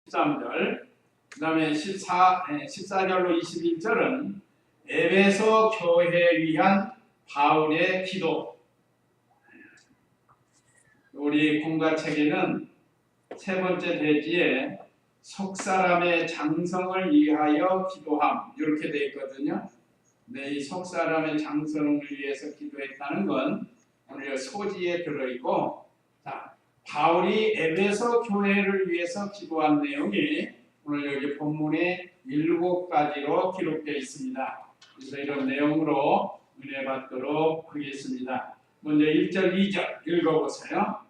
13절, 그 다음에 14절로 21절은 에베소 교회에 위한 바울의 기도. 우리 공과책에는 세 번째 대지에 속사람의 장성을 위하여 기도함 이렇게 되어 있거든요. 네, 이 속사람의 장성을 위해서 기도했다는 건 오늘 소지에 들어있고, 자, 바울이 에베소 교회를 위해서 기도한 내용이 오늘 여기 본문에 7가지로 기록되어 있습니다. 그래서 이런 내용으로 은혜 받도록 하겠습니다. 먼저 1절, 2절 읽어보세요.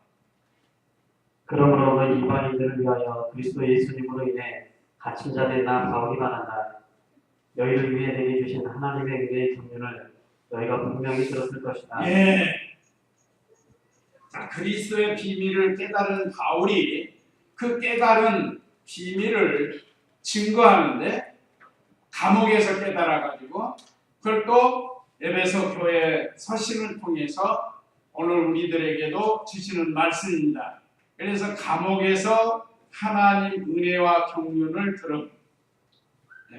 그러므로 너희 이방인들을 위하여 그리스도 예수님으로 인해 갇힌 자된 나 바울이 말한다. 너희를 위해 내게 주신 하나님의 은혜의 경륜을 너희가 분명히 들었을 것이다. 예. 자, 그리스도의 비밀을 깨달은 바울이 그 깨달은 비밀을 증거하는데, 감옥에서 깨달아가지고 그걸 또 에베소 교회 서신을 통해서 오늘 우리들에게도 주시는 말씀입니다. 그래서 감옥에서 하나님 은혜와 경륜을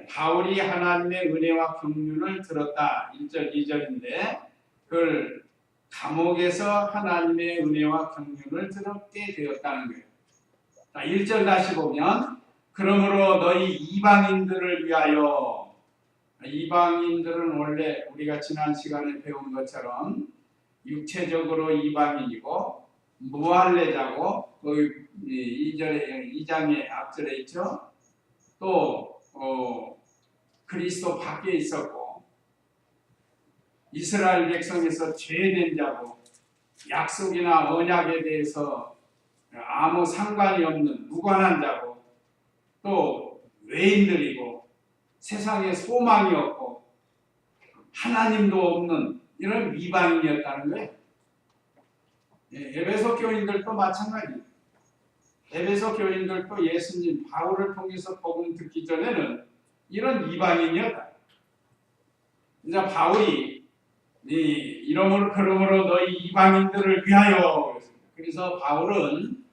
바울이 하나님의 은혜와 경륜을 들었다. 1절, 2절인데 그걸 감옥에서 하나님의 은혜와 경륜을 들었게 되었다는 거예요. 자, 1절 다시 보면, 그러므로 너희 이방인들을 위하여, 이방인들은 원래 우리가 지난 시간에 배운 것처럼 육체적으로 이방인이고 무할례자고, 그 2장에 앞절에 있죠. 또 그리스도 밖에 있었고 이스라엘 백성에서 죄된 자고 약속이나 언약에 대해서 아무 상관이 없는 무관한 자고 또 외인들이고 세상에 소망이 없고 하나님도 없는 이런 이방인이었다는 거예요. 에베소 교인들도 마찬가지예요. 에베소 교인들도 예수님 바울을 통해서 복음 듣기 전에는 이런 이방인이었다. 이제 바울이 그러므로 너희 이방인들을 위하여, 그래서 바울은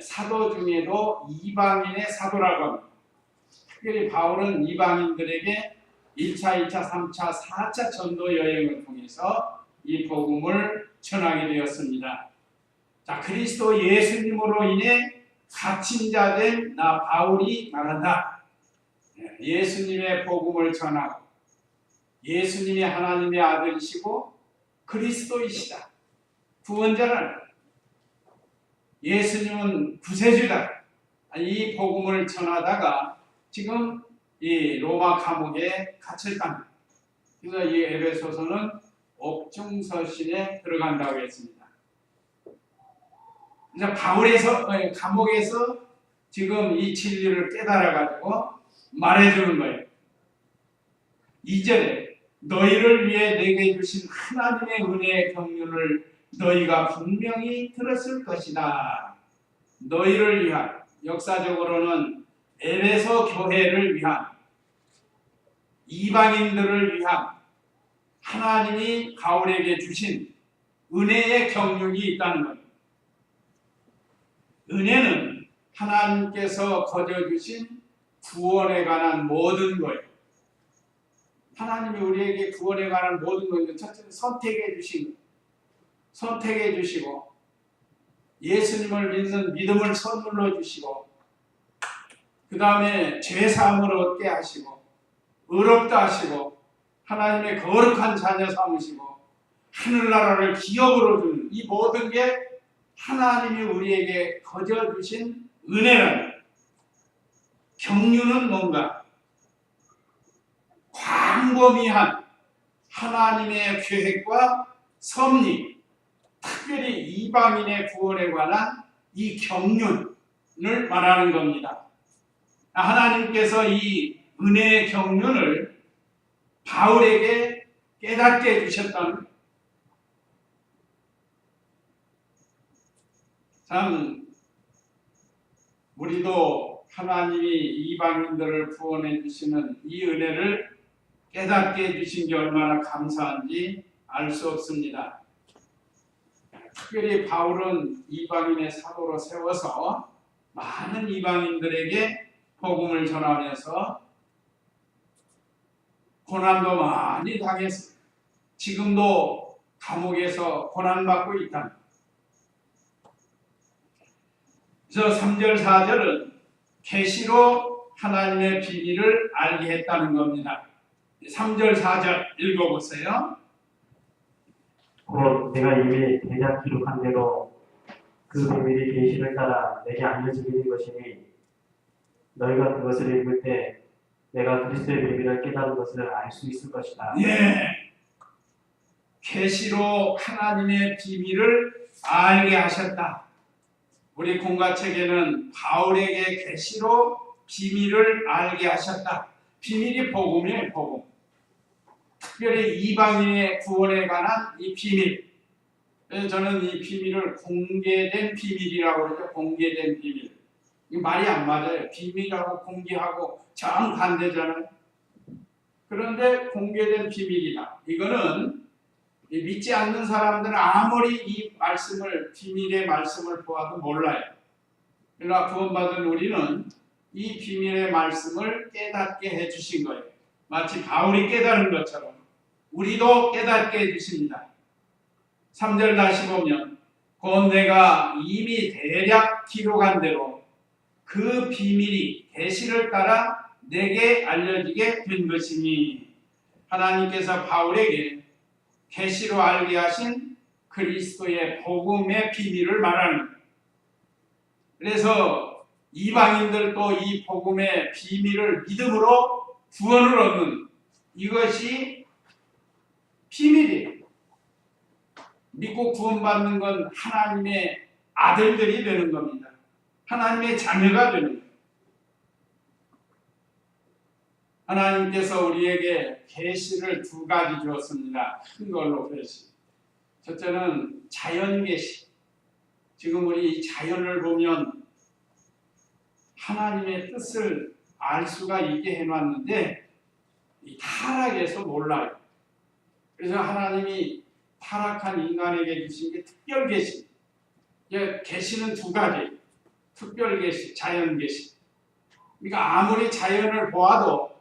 사도 중에도 이방인의 사도라고 합니다. 특별히 바울은 이방인들에게 1차, 2차, 3차, 4차 전도 여행을 통해서 이 복음을 전하게 되었습니다. 자, 그리스도 예수님으로 인해 갇힌 자 된 나 바울이 말한다. 예수님의 복음을 전하고 예수님이 하나님의 아들이시고 그리스도이시다. 구원자를, 예수님은 구세주다. 이 복음을 전하다가 지금 이 로마 감옥에 갇혔다. 그래서 이 에베소서는 옥중서신에 들어간다고 했습니다. 이제 감옥에서 지금 이 진리를 깨달아가지고 말해주는 거예요. 2절에 너희를 위해 내게 주신 하나님의 은혜의 경륜을 너희가 분명히 들었을 것이다. 너희를 위한, 역사적으로는 에베소 교회를 위한, 이방인들을 위한 하나님이 바울에게 주신 은혜의 경륜이 있다는 겁니다. 은혜는 하나님께서 거저주신 구원에 관한 모든 거예요. 하나님이 우리에게 구원에 관한 모든 것을 첫째는 선택해 주시고 예수님을 믿는 믿음을 선물로 주시고 그 다음에 죄사함을 얻게 하시고 의롭다 하시고 하나님의 거룩한 자녀 삼으시고 하늘나라를 기업으로 주는 이 모든 게 하나님이 우리에게 거저 주신 은혜라는 거예요. 경륜은 뭔가? 광범위한 하나님의 계획과 섭리, 특별히 이방인의 구원에 관한 이 경륜을 말하는 겁니다. 하나님께서 이 은혜의 경륜을 바울에게 깨닫게 해주셨다는, 참 우리도 하나님이 이방인들을 구원해 주시는 이 은혜를 깨닫게 해주신 게 얼마나 감사한지 알 수 없습니다. 특별히 바울은 이방인의 사도로 세워서 많은 이방인들에게 복음을 전하면서 고난도 많이 당했습니다. 지금도 감옥에서 고난받고 있다. 그래서 3절 4절은 계시로 하나님의 비밀을 알게 했다는 겁니다. 3절 4절 읽어보세요. 곧 내가 이미 대략 기록한 대로 그 비밀이 계시를 따라 내게 알려지게 된 것이니 너희가 그것을 읽을 때 내가 그리스도의 비밀을 깨달은 것을 알 수 있을 것이다. 예, 계시로 하나님의 비밀을 알게 하셨다. 우리 공가책에는 바울에게 계시로 비밀을 알게 하셨다. 비밀이 복음이에요, 복음. 특별히 이방인의 구원에 관한 이 비밀. 그래서 저는 이 비밀을 공개된 비밀이라고 그러죠. 공개된 비밀. 이 말이 안 맞아요. 비밀하고 공개하고 정반대잖아요. 그런데 공개된 비밀이다. 이거는 믿지 않는 사람들은 아무리 이 말씀을, 비밀의 말씀을 보아도 몰라요. 그러나 구원받은 우리는 이 비밀의 말씀을 깨닫게 해주신 거예요. 마치 바울이 깨달은 것처럼 우리도 깨닫게 해주십니다. 3절 다시 보면 곧 내가 이미 대략 기록한 대로 그 비밀이 계시를 따라 내게 알려지게 된 것이니 하나님께서 바울에게 계시로 알게 하신 그리스도의 복음의 비밀을 말하는 거예요. 그래서 이방인들도 이 복음의 비밀을 믿음으로 구원을 얻는 이것이 비밀이에요. 믿고 구원받는 건 하나님의 아들들이 되는 겁니다. 하나님의 자녀가 되는 거예요. 하나님께서 우리에게 계시를 두 가지 주었습니다. 큰 걸로 계시. 첫째는 자연 계시. 지금 우리 자연을 보면 하나님의 뜻을 알 수가 있게 해놨는데 이 타락에서 몰라요. 그래서 하나님이 타락한 인간에게 주신 게 특별 계시. 계시는 두 가지. 특별 계시, 자연 계시. 그러니까 아무리 자연을 보아도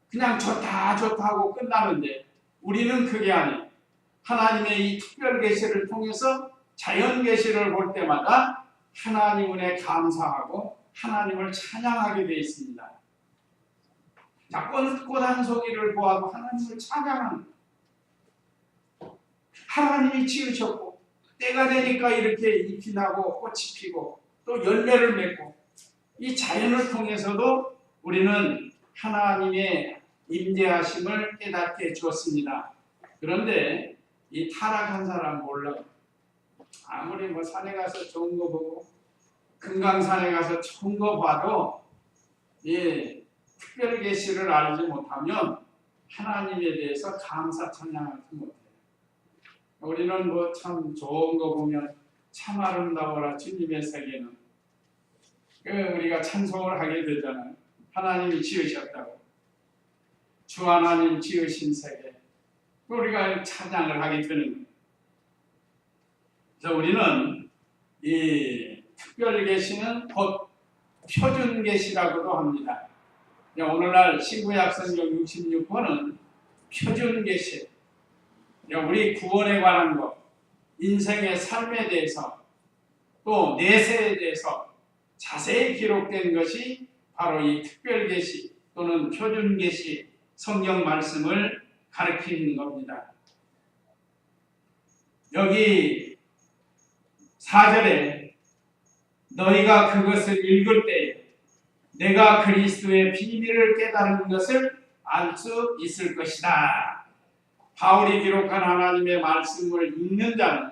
그냥 좋다 하고 끝나는데 우리는 그게 아니에요. 하나님의 이 특별 계시를 통해서 자연 계시를 볼 때마다 하나님 은혜에 감사하고 하나님을 찬양하게 되어 있습니다. 자, 꽃 한 송이를 보아도 하나님을 찬양하는 거예요. 하나님이 지으셨고 때가 되니까 이렇게 잎이 나고 꽃이 피고 또 열매를 맺고 이 자연을 통해서도 우리는 하나님의 임재하심을 깨닫게 해주었습니다. 그런데 이 타락한 사람 몰라요. 아무리 뭐 산에 가서 좋은 거 보고 금강산에 가서 좋은 거 봐도 이 특별 계시를 알지 못하면 하나님에 대해서 감사 찬양하지 못해요. 우리는 뭐 참 좋은 거 보면 참 아름다워라 주님의 세계는 우리가 찬송을 하게 되잖아요. 하나님이 지으셨다고 주 하나님 지으신 세계 우리가 찬양을 하게 되는 거예요. 그래서 우리는 이 특별 계시는 곧 표준 계시라고도 합니다. 오늘날 신구약 성경 66권은 표준 계시, 우리 구원에 관한 것, 인생의 삶에 대해서 또 내세에 대해서 자세히 기록된 것이 바로 이 특별 계시 또는 표준 계시 성경 말씀을 가리키는 겁니다. 여기 4절에 너희가 그것을 읽을 때에 내가 그리스도의 비밀을 깨달은 것을 알 수 있을 것이다. 바울이 기록한 하나님의 말씀을 읽는 자는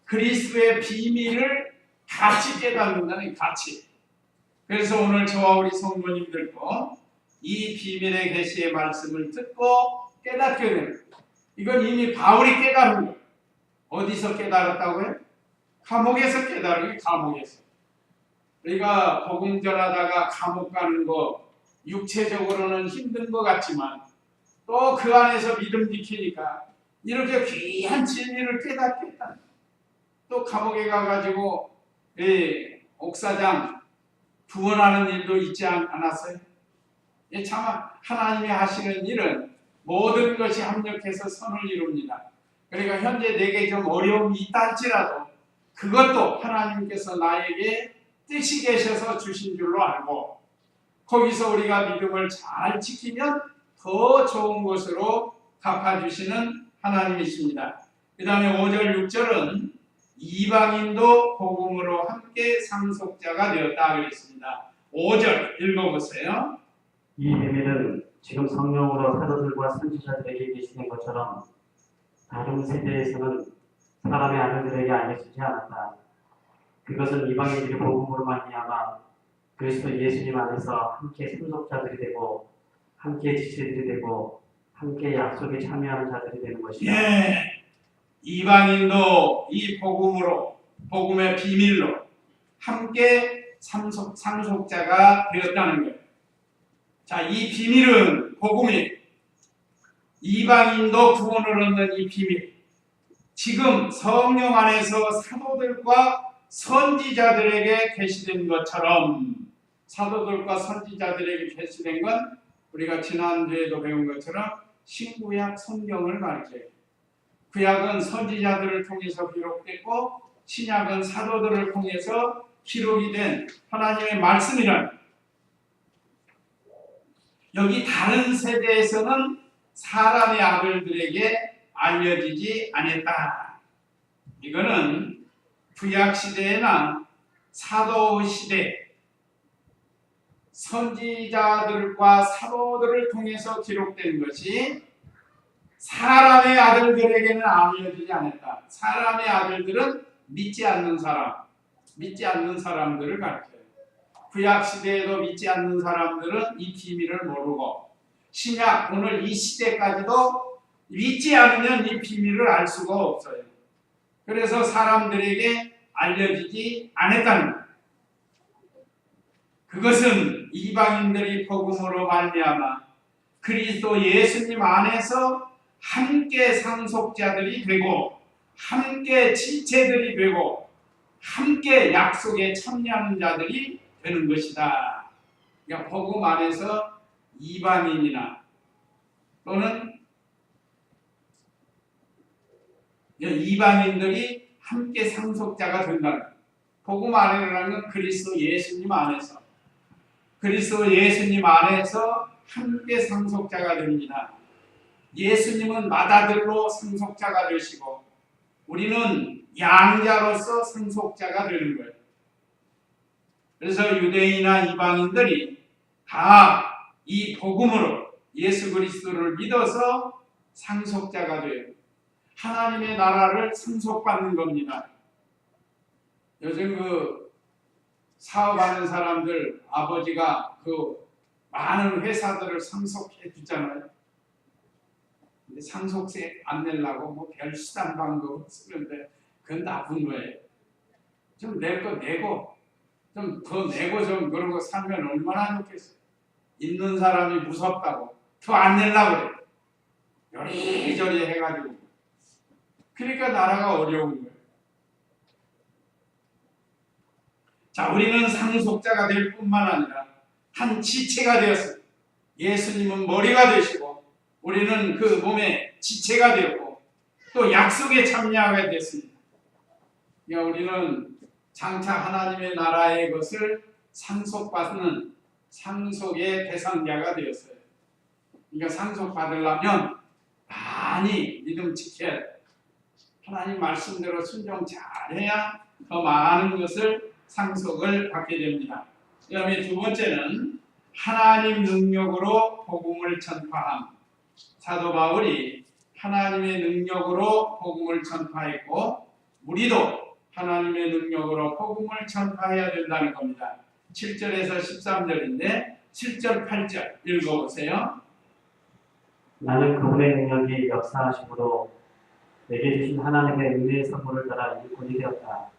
그리스도의 비밀을 같이 깨닫는다는 같이. 그래서 오늘 저와 우리 성도님들도 이 비밀의 계시의 말씀을 듣고 깨닫게 되는 거예요. 이건 이미 바울이 깨달은 거예요. 어디서 깨달았다고요? 감옥에서 깨달은 거예요. 감옥에서. 우리가 복음 전하다가 감옥 가는 거 육체적으로는 힘든 것 같지만 또 그 안에서 믿음 지키니까 이렇게 귀한 진리를 깨닫겠다. 또 감옥에 가가지고 옥사장 구원하는 일도 있지 않았어요? 참 하나님이 하시는 일은 모든 것이 합력해서 선을 이룹니다. 그러니까 현재 내게 좀 어려움이 있다 할지라도 그것도 하나님께서 나에게 뜻이 계셔서 주신 줄로 알고 거기서 우리가 믿음을 잘 지키면 더 좋은 것으로 갚아주시는 하나님이십니다. 그 다음에 5절 6절은 이방인도 복음으로 함께 상속자가 되었다 그랬습니다. 5절 읽어보세요. 이 비밀은 지금 성령으로 사도들과 선지자들에게 계시는 것처럼 다른 세대에서는 사람의 아들들에게 알려지지 않았다. 그것은 이방인들이 복음으로 말미암아 그리스도 예수님 안에서 함께 상속자들이 되고 함께 지체들이 되고 함께 약속에 참여하는 자들이 되는 것이다. 예, 이방인도 이 복음으로 복음의 비밀로 함께 상속자가 되었다는 거예요. 자, 이 비밀은 복음이 이방인도 구원을 얻는 이 비밀. 지금 성령 안에서 사도들과 선지자들에게 계시된 것처럼 사도들과 선지자들에게 계시된 건 우리가 지난주에도 배운 것처럼 신구약 성경을 가르쳐요. 구약은 선지자들을 통해서 기록됐고 신약은 사도들을 통해서 기록이 된 하나님의 말씀이란 여기 다른 세대에서는 사람의 아들들에게 알려지지 않았다. 이거는 구약 시대나 사도 시대 선지자들과 사도들을 통해서 기록된 것이 사람의 아들들에게는 알려지지 않았다. 사람의 아들들은 믿지 않는 사람들을 가르쳐요. 구약 시대에도 믿지 않는 사람들은 이 비밀을 모르고 신약 오늘 이 시대까지도 믿지 않으면 이 비밀을 알 수가 없어요. 그래서 사람들에게 알려지지 않았다는 거예요. 그것은 이방인들이 복음으로 말미암아 그리스도 예수님 안에서 함께 상속자들이 되고 함께 지체들이 되고 함께 약속에 참여하는 자들이 되는 것이다. 그러니까 복음 안에서 이방인이나 또는 이방인들이 함께 상속자가 된다는 거예요. 복음 안에라는 건 그리스도 예수님 안에서 함께 상속자가 됩니다. 예수님은 맏아들로 상속자가 되시고 우리는 양자로서 상속자가 되는 거예요. 그래서 유대인이나 이방인들이 다 이 복음으로 예수 그리스도를 믿어서 상속자가 돼요. 하나님의 나라를 상속받는 겁니다. 요즘 사업하는 사람들 아버지가 많은 회사들을 상속해 주잖아요. 근데 상속세 안 내려고 별 수단 방법을 쓰는데 그건 나쁜 거예요. 좀 낼 거 내고 좀 더 내고 좀 그러고 살면 얼마나 좋겠어요. 있는 사람이 무섭다고 더 안 내려고 그래. 요리조리 해가지고. 그러니까 나라가 어려운 거예요. 자, 우리는 상속자가 될 뿐만 아니라 한 지체가 되었어요. 예수님은 머리가 되시고 우리는 그 몸의 지체가 되었고 또 약속에 참여하게 됐습니다. 그러니까 우리는 장차 하나님의 나라의 것을 상속받는 상속의 대상자가 되었어요. 그러니까 상속받으려면 많이 믿음 지켜야 돼요. 하나님 말씀대로 순종 잘해야 더 많은 것을 상속을 받게 됩니다. 그 다음에 두 번째는 하나님 능력으로 복음을 전파함. 사도 바울이 하나님의 능력으로 복음을 전파했고 우리도 하나님의 능력으로 복음을 전파해야 된다는 겁니다. 7절에서 13절인데 7절 8절 읽어보세요. 나는 그분의 능력이 역사하심으로 내게 주신 하나님의 은혜의 선물을 따라 일꾼이 되었다.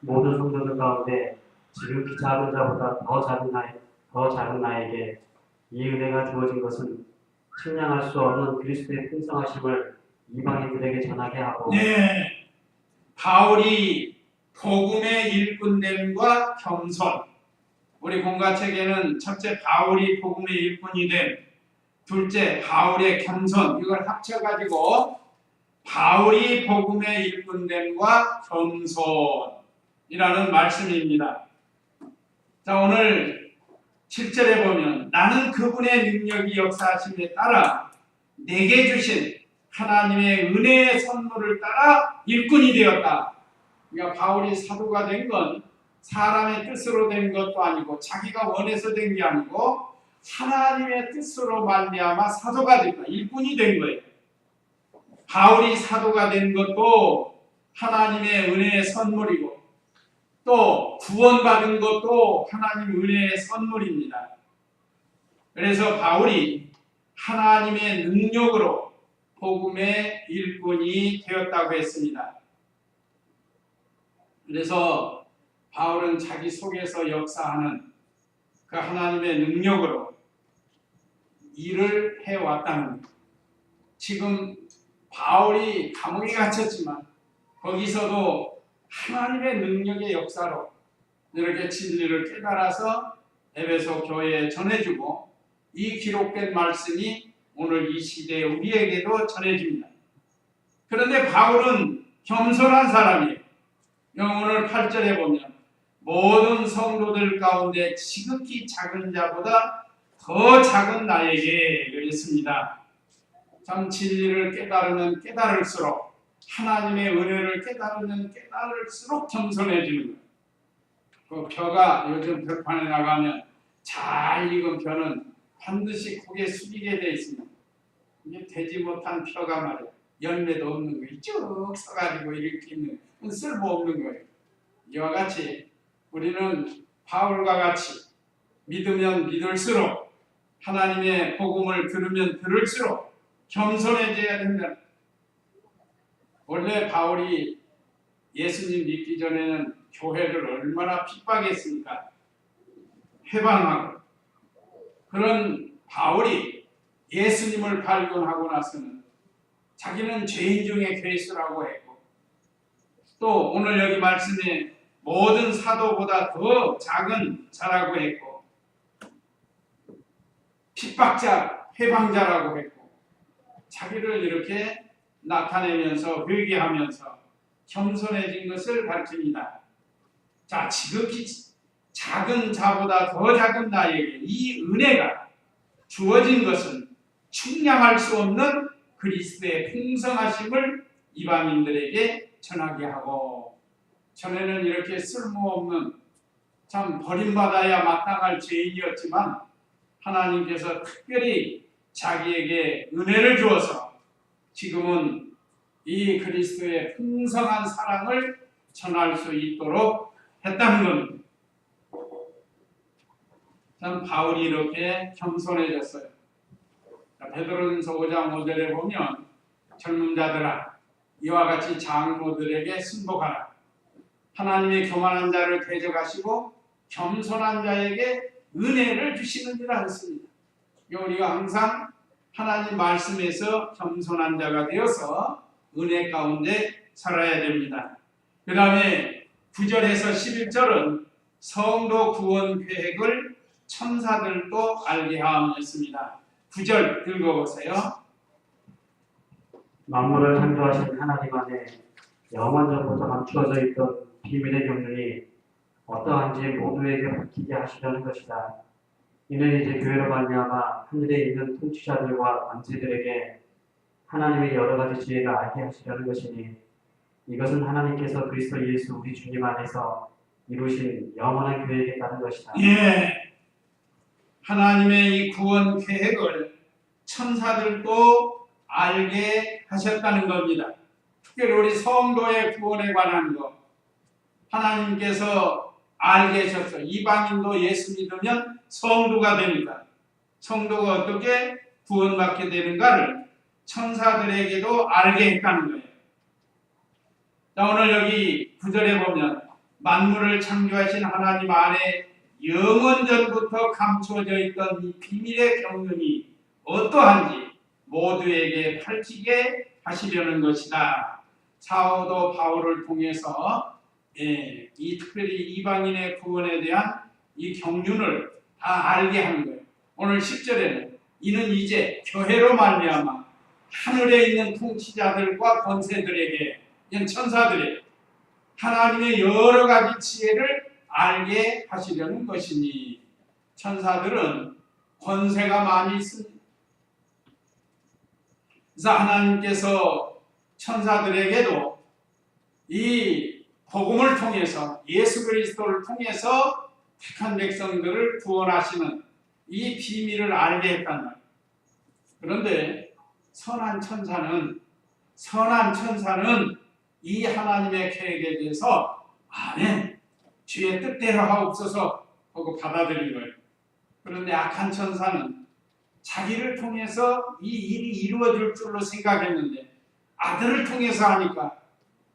모든 성도들 가운데 지극히 작은 자보다 더 작은 나에게 이 은혜가 주어진 것은 측량할 수 없는 그리스도의 풍성하심을 이방인들에게 전하게 하고 네, 바울이 복음의 일꾼됨과 겸손. 우리 공가책에는 첫째 바울이 복음의 일꾼이 됨, 둘째 바울의 겸손, 이걸 합쳐가지고 바울이 복음의 일꾼됨과 겸손이라는 말씀입니다. 자, 오늘 7절에 보면 나는 그분의 능력이 역사하심에 따라 내게 주신 하나님의 은혜의 선물을 따라 일꾼이 되었다. 그러니까 바울이 사도가 된 건 사람의 뜻으로 된 것도 아니고 자기가 원해서 된 게 아니고 하나님의 뜻으로 말미암아 사도가 된 거예요. 일꾼이 된 거예요. 바울이 사도가 된 것도 하나님의 은혜의 선물이고 또 구원받은 것도 하나님 은혜의 선물입니다. 그래서 바울이 하나님의 능력으로 복음의 일꾼이 되었다고 했습니다. 그래서 바울은 자기 속에서 역사하는 그 하나님의 능력으로 일을 해왔다는 거예요. 지금 바울이 감옥에 갇혔지만 거기서도 하나님의 능력의 역사로 이렇게 진리를 깨달아서 에베소 교회에 전해주고 이 기록된 말씀이 오늘 이 시대에 우리에게도 전해집니다. 그런데 바울은 겸손한 사람이에요. 오늘 8절에 보면 모든 성도들 가운데 지극히 작은 자보다 더 작은 나에게 그랬습니다. 참 진리를 깨달으면 깨달을수록 하나님의 은혜를 깨달으면 깨달을수록 겸손해지는 거예요. 그 벼가 요즘 벽판에 나가면 잘 익은 벼는 반드시 고개 숙이게 돼 있습니다. 이게 되지 못한 벼가 말이에요. 열매도 없는 거예요. 쭉 써가지고 이렇게 있는 쓸모없는 거예요. 이와 같이 우리는 바울과 같이 믿으면 믿을수록 하나님의 복음을 들으면 들을수록 겸손해져야 된다. 원래 바울이 예수님 믿기 전에는 교회를 얼마나 핍박했습니까? 회방하고. 그런 바울이 예수님을 발견하고 나서는 자기는 죄인 중에 괴수라고 했고 또 오늘 여기 말씀에 모든 사도보다 더 작은 자라고 했고 핍박자, 회방자라고 했고 자기를 이렇게 나타내면서 회개하면서 겸손해진 것을 가르칩니다. 자, 지극히 작은 자보다 더 작은 나에게 이 은혜가 주어진 것은 측량할 수 없는 그리스도의 풍성하심을 이방인들에게 전하게 하고 전에는 이렇게 쓸모없는 참 버림받아야 마땅할 죄인이었지만 하나님께서 특별히 자기에게 은혜를 주어서 지금은 이 그리스도의 풍성한 사랑을 전할 수 있도록 했다는 겁니다. 참 바울이 이렇게 겸손해졌어요. 베드로전서 5장 5절에 보면 젊은 자들아 이와 같이 장로들에게 순복하라. 하나님의 교만한 자를 대적하시고 겸손한 자에게 은혜를 주시는지라 했습니다. 우리가 항상 하나님 말씀에서 겸손한 자가 되어서 은혜 가운데 살아야 됩니다. 그 다음에 9절에서 11절은 성도 구원 계획을 천사들도 알게 하였습니다. 9절 읽어보세요. 만물을 창조하신 하나님 안에 영원전부터 감추어져 있던 비밀의 경륜이 어떠한지 모두에게 밝히게 하시려는 것이다. 이는 이제 교회로 말미암아 하늘에 있는 통치자들과 왕세들에게 하나님의 여러 가지 지혜가 알게 하시려는 것이니 이것은 하나님께서 그리스도 예수 우리 주님 안에서 이루신 영원한 계획에 따른 것이다. 예, 하나님의 이 구원 계획을 천사들도 알게 하셨다는 겁니다. 특별히 우리 성도의 구원에 관한 것 하나님께서 알게 하셨어요. 이방인도 예수 믿으면 성도가 됩니다. 성도가 어떻게 구원받게 되는가를 천사들에게도 알게 했다는 거예요. 자, 오늘 여기 9절에 보면 만물을 창조하신 하나님 안에 영원전부터 감추어져 있던 이 비밀의 경륜이 어떠한지 모두에게 밝히게 하시려는 것이다. 사도 바울을 통해서 이 특별히 이방인의 구원에 대한 이 경륜을 다 알게 하는 거예요. 오늘 10절에는 이는 이제 교회로 말미암아 하늘에 있는 통치자들과 권세들에게, 이런 천사들에게 하나님의 여러 가지 지혜를 알게 하시려는 것이니, 천사들은 권세가 많이 있습니다. 그래서 하나님께서 천사들에게도 이 복음을 통해서, 예수 그리스도를 통해서 택한 백성들을 구원하시는 이 비밀을 알게 했단 말이에요. 그런데 선한 천사는 이 하나님의 계획에 대해서 아멘, 주의 뜻대로 하옵소서 하고 받아들인 거예요. 그런데 악한 천사는 자기를 통해서 이 일이 이루어질 줄로 생각했는데 아들을 통해서 하니까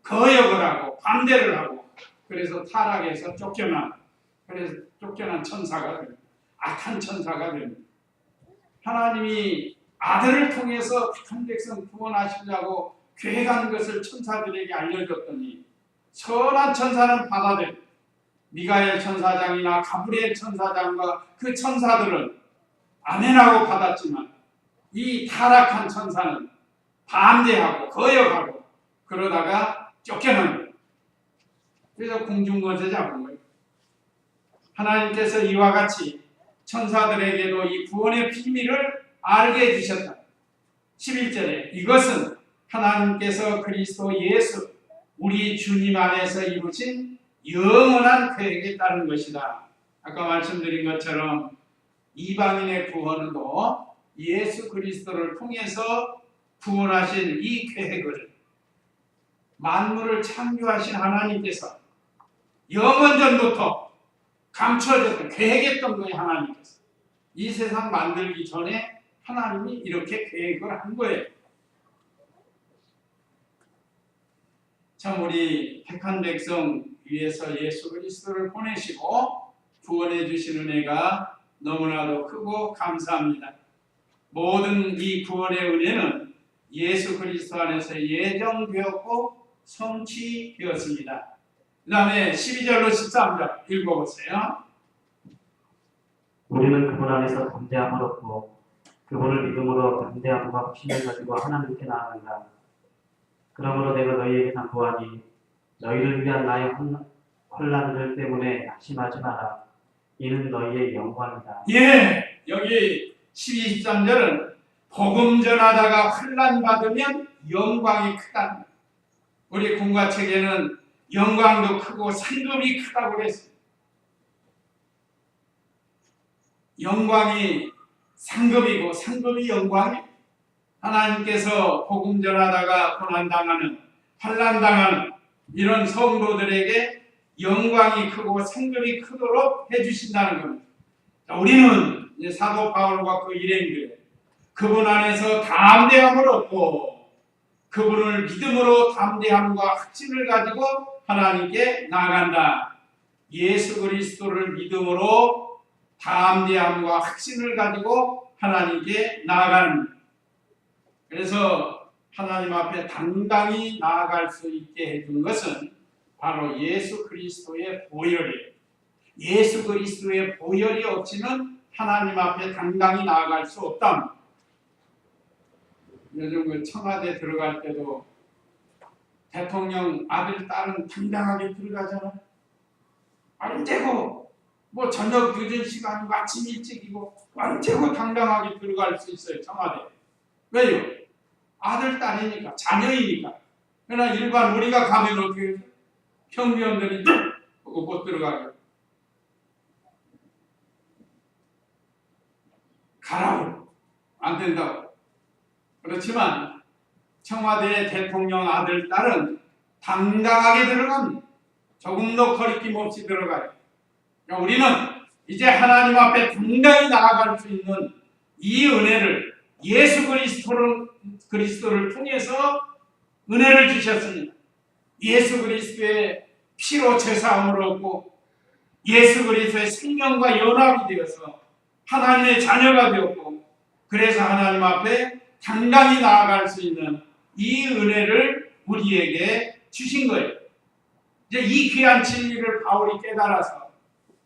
거역을 하고 반대를 하고, 그래서 타락해서 쫓겨난 천사가 됩니다. 악한 천사가 됩니다. 하나님이 아들을 통해서 택한 백성 구원하시려고 계획한 것을 천사들에게 알려줬더니 선한 천사는 받아들입니다. 미가엘 천사장이나 가브리엘 천사장과 그 천사들은 아멘하고 받았지만 이 타락한 천사는 반대하고 거역하고 그러다가 쫓겨난 거예요. 그래서 공중거제 잡은 거예요. 하나님께서 이와 같이 천사들에게도 이 구원의 비밀을 알게 해주셨다. 11절에 이것은 하나님께서 그리스도 예수 우리 주님 안에서 이루신 영원한 계획에 따른 것이다. 아까 말씀드린 것처럼 이방인의 구원도 예수 그리스도를 통해서 구원하신 이 계획을 만물을 창조하신 하나님께서 영원전부터 감춰졌던, 계획했던 거예요. 하나님께서 이 세상 만들기 전에 하나님이 이렇게 계획을 한 거예요. 참 우리 택한 백성 위해서 예수 그리스도를 보내시고 구원해 주신 은혜가 너무나도 크고 감사합니다. 모든 이 구원의 은혜는 예수 그리스도 안에서 예정되었고 성취되었습니다. 그 다음에 12절로 13절 읽어보세요. 우리는 그분 안에서 담대함을 얻고 그분을 믿음으로 담대함과 확신을 가지고 하나님께 나아간다. 그러므로 내가 너희에게 당부하니 너희를 위한 나의 혼란들 때문에 낙심하지 마라. 이는 너희의 영광이다. 예, 여기 12, 13절은 복음 전하다가 혼란 받으면 영광이 크다. 우리 공과책에는 영광도 크고 상급이 크다고 그랬습니다. 영광이 상급이고 상급이 영광이에요. 하나님께서 복음 전하다가 고난당하는, 환난당하는 이런 성도들에게 영광이 크고 상급이 크도록 해주신다는 겁니다. 자, 우리는 이제 사도 바울과 그 일행들, 그분 안에서 담대함을 얻고 그분을 믿음으로 담대함과 확신을 가지고 하나님께 나아간다. 예수 그리스도를 믿음으로 담대함과 확신을 가지고 하나님께 나아가는, 그래서 하나님 앞에 당당히 나아갈 수 있게 해준 것은 바로 예수 그리스도의 보혈이에요. 예수 그리스도의 보혈이 없이는 하나님 앞에 당당히 나아갈 수 없다. 요즘 그 청와대 들어갈 때도 대통령 아들, 딸은 당당하게 들어가잖아. 언제고 뭐 저녁 늦은 시간이고 아침 일찍이고 언제고 당당하게 들어갈 수 있어요. 청와대. 왜요? 아들, 딸이니까, 자녀이니까. 그러나 일반 우리가 가면 어떻게 해요? 평의원들이 못 들어가요. 가라고. 안 된다고. 그렇지만 청와대 대통령 아들, 딸은 당당하게 들어갑니다. 조금도 거리낌 없이 들어가요. 그러니까 우리는 이제 하나님 앞에 당당히 나아갈 수 있는 이 은혜를 예수 그리스도를 통해서 은혜를 주셨습니다. 예수 그리스도의 피로 제사함을 얻고 예수 그리스도의 생명과 연합이 되어서 하나님의 자녀가 되었고, 그래서 하나님 앞에 당당히 나아갈 수 있는 이 은혜를 우리에게 주신 거예요. 이제 이 귀한 진리를 바울이 깨달아서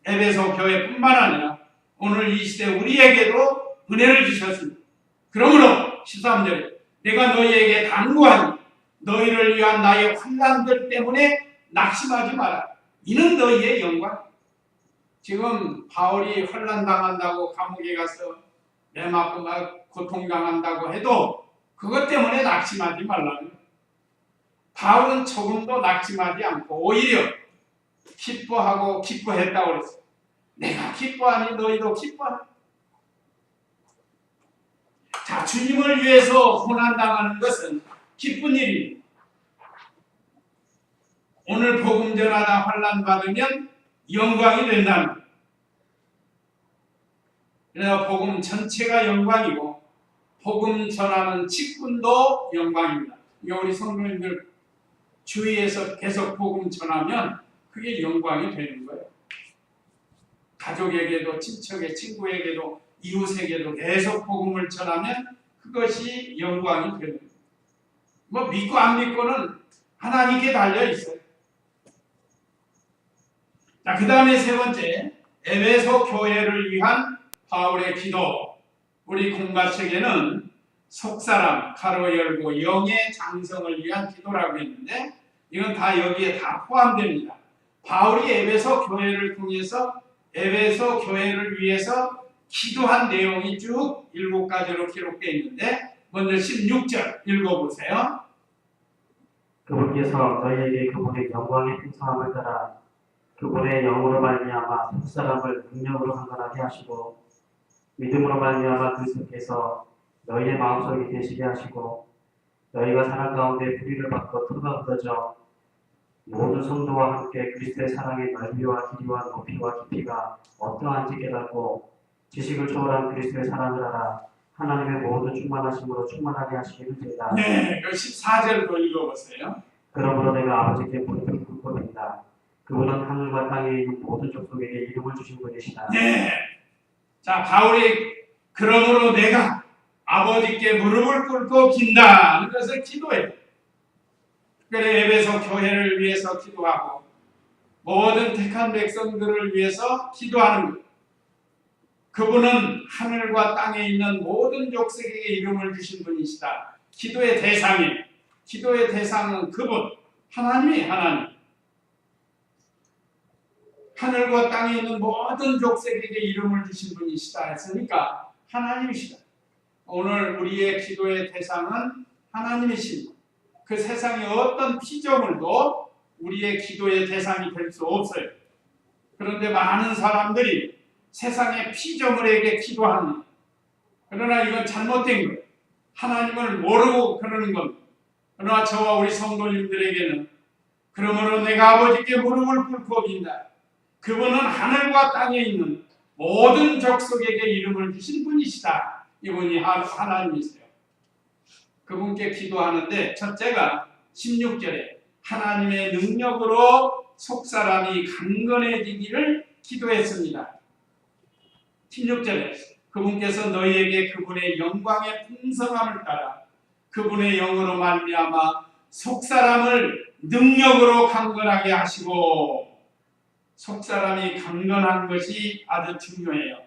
에베소 교회뿐만 아니라 오늘 이 시대 우리에게도 은혜를 주셨습니다. 그러므로 13절에 내가 너희에게 당부하니 너희를 위한 나의 환난들 때문에 낙심하지 마라. 이는 너희의 영광. 지금 바울이 환난당한다고 감옥에 가서 매 맞고 막 고통당한다고 해도 그것 때문에 낙심하지 말라는 거예요. 바울은 조금도 낙심하지 않고 오히려 기뻐하고 기뻐했다고 그랬어요. 내가 기뻐하니 너희도 기뻐하라. 자, 주님을 위해서 고난당하는 것은 기쁜 일입니다. 오늘 복음 전하다 환난 받으면 영광이 된다는 거예요. 그래서 복음 전체가 영광이고 복음 전하는 직분도 영광입니다. 우리 성도님들 주위에서 계속 복음 전하면 그게 영광이 되는 거예요. 가족에게도 친구에게도 이웃에게도 계속 복음을 전하면 그것이 영광이 되는 거예요. 뭐 믿고 안 믿고는 하나님께 달려 있어요. 자, 그 다음에 세 번째, 에베소 교회를 위한 바울의 기도. 우리 공가책에는 속사람, 가로 열고 영의 장성을 위한 기도라고 했는데 이건 다 여기에 다 포함됩니다. 바울이 에베소 교회를 통해서 에베소 교회를 위해서 기도한 내용이 쭉 7가지로 기록되어 있는데 먼저 16절 읽어보세요. 그분께서 너희에게 그분의 영광의 풍성함을 따라 그분의 영으로 말미암아 속사람을 능력으로 강건하게 하시고 믿음으로 말미암아 그리스도께서 너희의 마음속에 계시게 하시고 너희가 사랑 가운데 불의를 받고 터가 걷어져 모든 성도와 함께 그리스도의 사랑의 넓이와 길이와 높이와 깊이가 어떠한지 깨닫고 지식을 초월한 그리스도의 사랑을 알아 하나님의 모든 충만하심으로 충만하게 하시기를 되다. 네, 14절도 읽어보세요. 그러므로 내가 아버지께 무릎을 꿇고 빈다. 그분은 하늘과 땅에 있는 모든 족속에게 이름을 주신 분이시다. 네. 자, 바울이 그러므로 내가 아버지께 무릎을 꿇고 빈다는 것을 기도해요. 특별히 에베소 교회를 위해서 기도하고 모든 택한 백성들을 위해서 기도하는 것. 그분은 하늘과 땅에 있는 모든 족속에게 이름을 주신 분이시다. 기도의 대상이에요. 기도의 대상은 그분, 하나님. 하늘과 땅에 있는 모든 족속에게 이름을 주신 분이시다 했으니까 하나님이시다. 오늘 우리의 기도의 대상은 하나님이십니다. 그 세상의 어떤 피조물도 우리의 기도의 대상이 될 수 없어요. 그런데 많은 사람들이 세상의 피조물에게 기도합니다. 그러나 이건 잘못된 거예요. 하나님을 모르고 그러는 겁니다. 그러나 저와 우리 성도님들에게는 그러므로 내가 아버지께 무릎을 꿇고 빈다. 그분은 하늘과 땅에 있는 모든 족속에게 이름을 주신 분이시다. 이분이 하나님이세요. 그분께 기도하는데 첫째가 16절에 하나님의 능력으로 속사람이 강건해지기를 기도했습니다. 16절에 그분께서 너희에게 그분의 영광의 풍성함을 따라 그분의 영으로 말미암아 속사람을 능력으로 강건하게 하시고 속사람이 강건한 것이 아주 중요해요.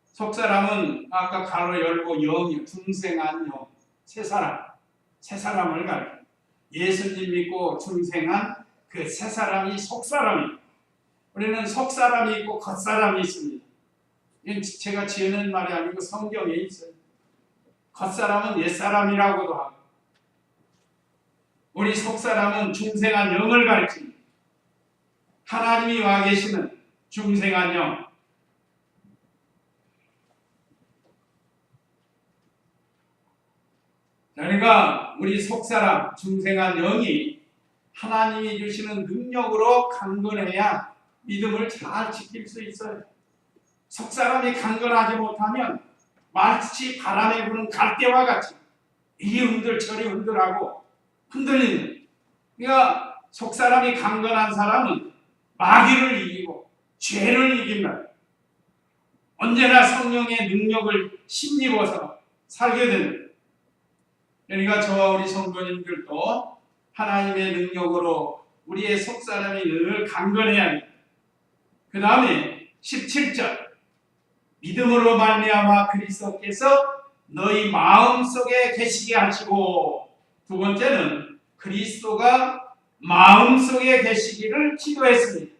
속사람은 아까 가로 열고 영이 중생한 영, 새 사람을 가르쳐요. 예수님 믿고 중생한 그 새 사람이 속사람이에요. 우리는 속사람이 있고 겉사람이 있습니다. 이건 제가 지어낸 말이 아니고 성경에 있어요. 겉사람은 옛사람이라고도 하고 우리 속사람은 중생한 영을 가르칩니다. 하나님이 와 계시는 중생한 영. 그러니까 우리 속사람, 중생한 영이 하나님이 주시는 능력으로 강건해야 믿음을 잘 지킬 수 있어요. 속사람이 강건하지 못하면 마치 바람에 부는 갈대와 같이 이리 흔들 저리 흔들하고 흔들리는. 그러니까 속사람이 강건한 사람은 마귀를 이기고 죄를 이깁니다. 언제나 성령의 능력을 힘입어서 살게 됩니다. 그러니까 저와 우리 성도님들도 하나님의 능력으로 우리의 속사람이 늘 강건해야 합니다. 그 다음에 17절 믿음으로 말미암아 그리스도께서 너희 마음속에 계시게 하시고, 두 번째는 그리스도가 마음속에 계시기를 기도했습니다.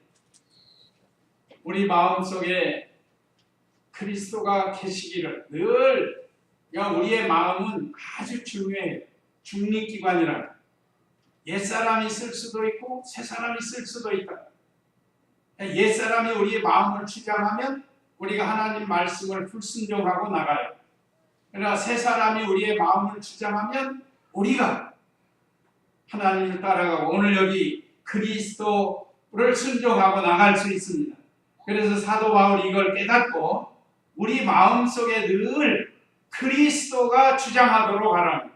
우리 마음속에 그리스도가 계시기를 늘, 그러니까 우리의 마음은 아주 중요해요. 중립기관이라. 옛사람이 쓸 수도 있고 새사람이 쓸 수도 있다. 옛사람이 우리의 마음을 주장하면 우리가 하나님 말씀을 불순종하고 나가요. 그러나 새사람이 우리의 마음을 주장하면 우리가 하나님을 따라가고 오늘 여기 그리스도를 순종하고 나갈 수 있습니다. 그래서 사도 바울이 이걸 깨닫고 우리 마음속에 늘 그리스도가 주장하도록 하라.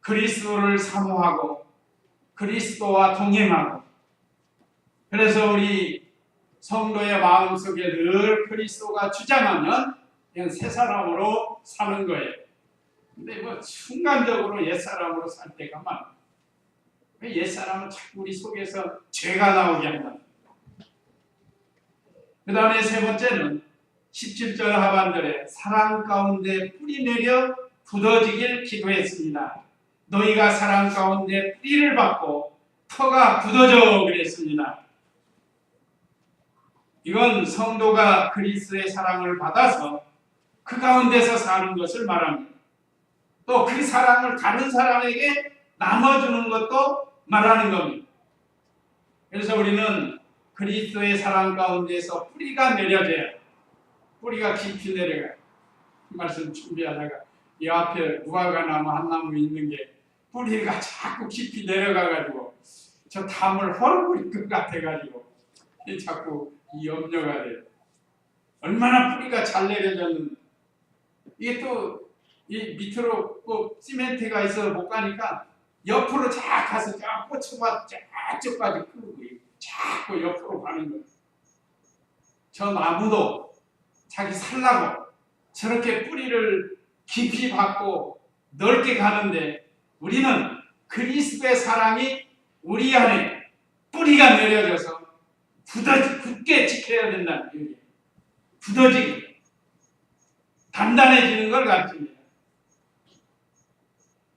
그리스도를 사모하고 그리스도와 동행하고, 그래서 우리 성도의 마음속에 늘 그리스도가 주장하면 그냥 새 사람으로 사는 거예요. 근데 뭐 순간적으로 옛 사람으로 살 때가 많아요. 옛 사람은 자꾸 우리 속에서 죄가 나오게 한다. 그 다음에 세 번째는 17절 하반절에 사랑 가운데 뿌리 내려 굳어지길 기도했습니다. 너희가 사랑 가운데 뿌리를 받고 터가 굳어져 그랬습니다. 이건 성도가 그리스도의 사랑을 받아서 그 가운데서 사는 것을 말합니다. 또 그 사랑을 다른 사람에게 나눠주는 것도 말하는 겁니다. 그래서 우리는 그리스도의 사랑 가운데서 뿌리가 내려져야, 뿌리가 깊이 내려가요. 이 말씀 준비하다가 이 앞에 무화과나무 한 나무 있는 게 뿌리가 자꾸 깊이 내려가가지고 저 담을 헐어버릴 것 같아가지고 자꾸 이 염려가 돼요. 얼마나 뿌리가 잘 내려졌는데, 이게 또 이 밑으로 또 시멘트가 있어서 못 가니까 옆으로 쫙 가서 쫙 꽂혀봐 저쪽까지 끄고 자꾸 옆으로 가는 거예요. 저 나무도 자기 살라고 저렇게 뿌리를 깊이 받고 넓게 가는데, 우리는 그리스도의 사랑이 우리 안에 뿌리가 내려져서 굳게 지켜야 된다는 얘기예요. 굳어지게 단단해지는 걸 가르칩니다.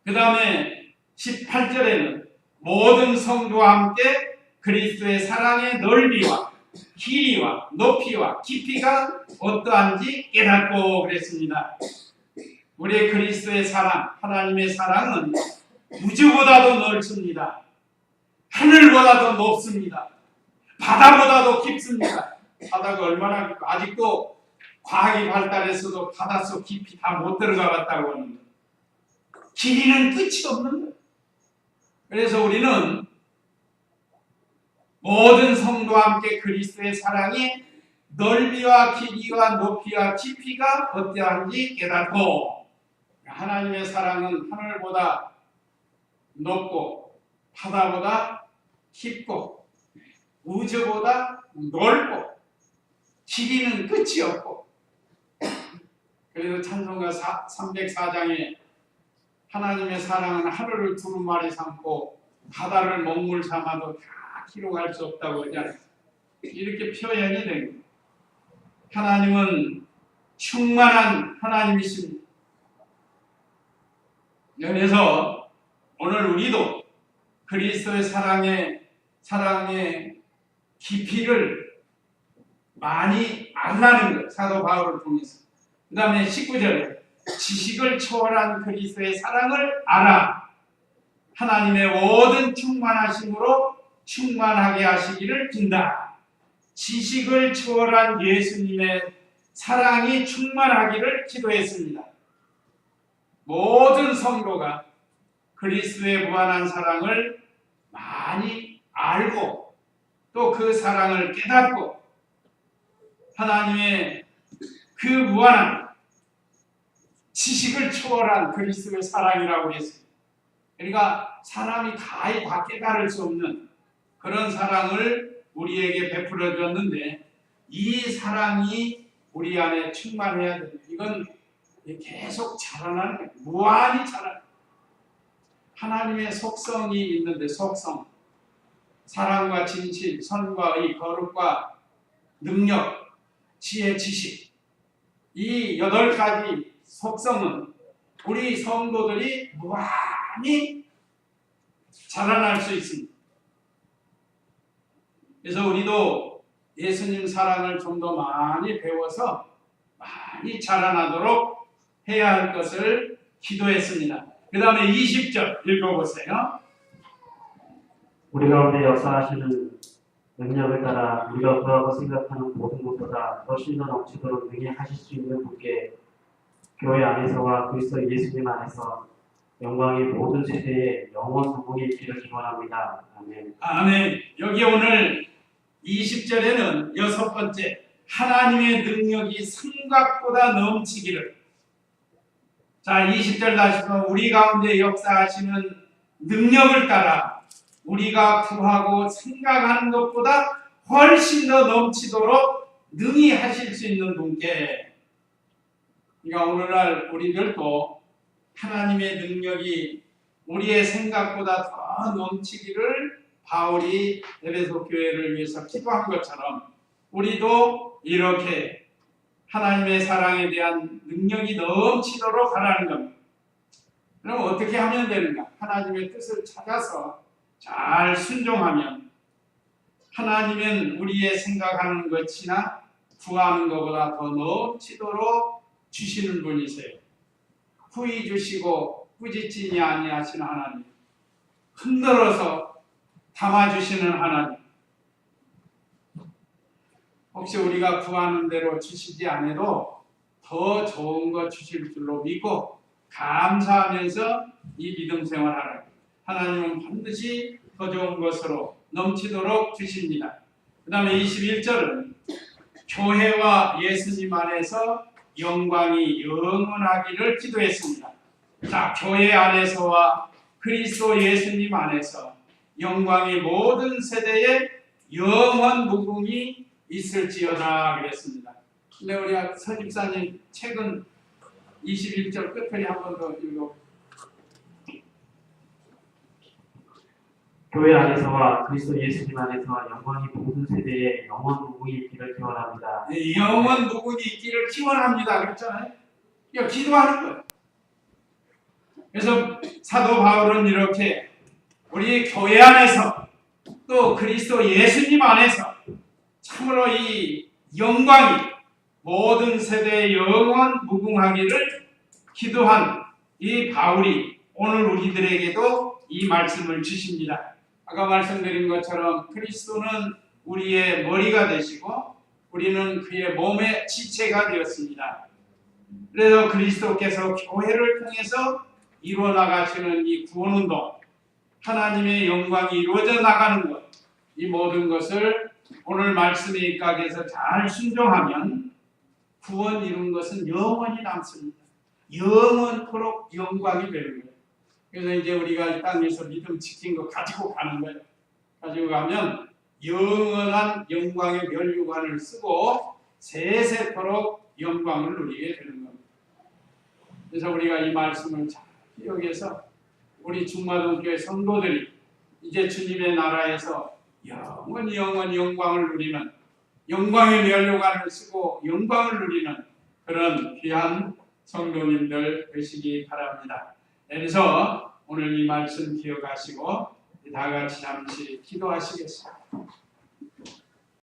그 다음에 18절에는 모든 성도와 함께 그리스도의 사랑의 넓이와 길이와 높이와 깊이가 어떠한지 깨닫고 그랬습니다. 우리의 그리스도의 사랑, 하나님의 사랑은 우주보다도 넓습니다. 하늘보다도 높습니다. 바다보다도 깊습니다. 바다가 얼마나 깊고, 아직도 과학이 발달했어도 바닷속 깊이 다 못 들어가 봤다고 합니다. 길이는 끝이 없는 거예요. 그래서 우리는 모든 성도와 함께 그리스도의 사랑이 넓이와 길이와 높이와 깊이가 어떠한지 깨닫고, 하나님의 사랑은 하늘보다 높고 바다보다 깊고 우주보다 넓고 길이는 끝이 없고, 그래서 찬송가 304장에 하나님의 사랑은 하늘을 두루마리 삼고 바다를 먹물 삼아도 다 기록할 수 없다고 그러잖아요. 이렇게 표현이 된 거예요. 하나님은 충만한 하나님이십니다. 그래서 오늘 우리도 그리스도의 사랑의 깊이를 많이 알라는 거예요. 사도 바울을 통해서. 그 다음에 19절에 지식을 초월한 그리스도의 사랑을 알아 하나님의 모든 충만하심으로 충만하게 하시기를 빈다. 지식을 초월한 예수님의 사랑이 충만하기를 기도했습니다. 모든 성도가 그리스도의 무한한 사랑을 많이 알고 또 그 사랑을 깨닫고 하나님의 그 무한한 지식을 초월한 그리스도의 사랑이라고 했습니다. 그러니까 사람이 다 깨달을 수 없는 그런 사랑을 우리에게 베풀어 줬는데, 이 사랑이 우리 안에 충만해야 됩니다. 이건 계속 자라나는 거예요. 무한히 자라는 거예요. 하나님의 속성이 있는데 속성, 사랑과 진실, 선과 의, 거룩과 능력, 지혜, 지식, 이 8가지 속성은 우리 성도들이 무한히 자라날 수 있습니다. 그래서 우리도 예수님 사랑을 좀 더 많이 배워서 많이 자라나도록 해야 할 것을 기도했습니다. 그 다음에 20절 읽어보세요. 우리 가운데 역사하시는 능력을 따라 우리가 구하고 생각하는 모든 것보다 훨씬 더 넘치도록 능히 하실 수 있는 분께 교회 안에서와 그리스도 예수님 안에서 영광이 모든 세대에 영원 무궁히 있기를 기원합니다. 아멘. 아멘. 여기 오늘 20절에는 6번째, 하나님의 능력이 생각보다 넘치기를. 자, 20절 다시 보면 우리 가운데 역사하시는 능력을 따라 우리가 구하고 생각하는 것보다 훨씬 더 넘치도록 능히 하실 수 있는 분께. 그러니까 오늘날 우리들도 하나님의 능력이 우리의 생각보다 더 넘치기를 바울이 에베소 교회를 위해서 기도한 것처럼 우리도 이렇게 하나님의 사랑에 대한 능력이 넘치도록 하라는 겁니다. 그럼 어떻게 하면 되는가? 하나님의 뜻을 찾아서 잘 순종하면 하나님은 우리의 생각하는 것이나 구하는 것보다 더 넘치도록 주시는 분이세요. 후히 주시고 꾸짖지니 아니하시는 하나님, 흔들어서 담아주시는 하나님, 혹시 우리가 구하는 대로 주시지 않아도 더 좋은 것 주실 줄로 믿고 감사하면서 이 믿음 생활하라. 하나님은 반드시 더 좋은 것으로 넘치도록 주십니다. 그 다음에 21절은 교회와 예수님 안에서 영광이 영원하기를 기도했습니다. 자, 교회 안에서와 그리스도 예수님 안에서 영광이 모든 세대에 영원 무궁히 있을지어다 그랬습니다. 근데 우리 서집사님 책은 21절 끝에 한 번 더 읽어. 교회 안에서와 그리스도 예수님 안에서 영광이 모든 세대에 영원 무궁히 있기를 기원합니다. 네, 영원 무궁히 있기를 기원합니다 그랬잖아요. 이거 기도하는 거예요. 그래서 사도 바울은 이렇게 우리 교회 안에서 또 그리스도 예수님 안에서 참으로 이 영광이 모든 세대에 영원 무궁하기를 기도한 이 바울이 오늘 우리들에게도 이 말씀을 주십니다. 아까 말씀드린 것처럼 그리스도는 우리의 머리가 되시고 우리는 그의 몸의 지체가 되었습니다. 그래서 그리스도께서 교회를 통해서 이루어 나가시는 이 구원운동, 하나님의 영광이 이루어져 나가는 것, 이 모든 것을 오늘 말씀에 입각해서 잘 순종하면 구원 이룬 것은 영원히 남습니다. 영원토록 영광이 되는 거예요. 그래서 이제 우리가 이 땅에서 믿음 지킨 거 가지고 가는 거예요. 가지고 가면 영원한 영광의 면류관을 쓰고 세세토록 영광을 누리게 되는 겁니다. 그래서 우리가 이 말씀을 잘 기억해서 우리 중마동교회 성도들이 이제 주님의 나라에서 영원히 영광을 누리는, 영광의 면류관을 쓰고 영광을 누리는 그런 귀한 성도님들 되시기 바랍니다. 그래서 오늘 이 말씀 기억하시고 다 같이 잠시 기도하시겠습니다.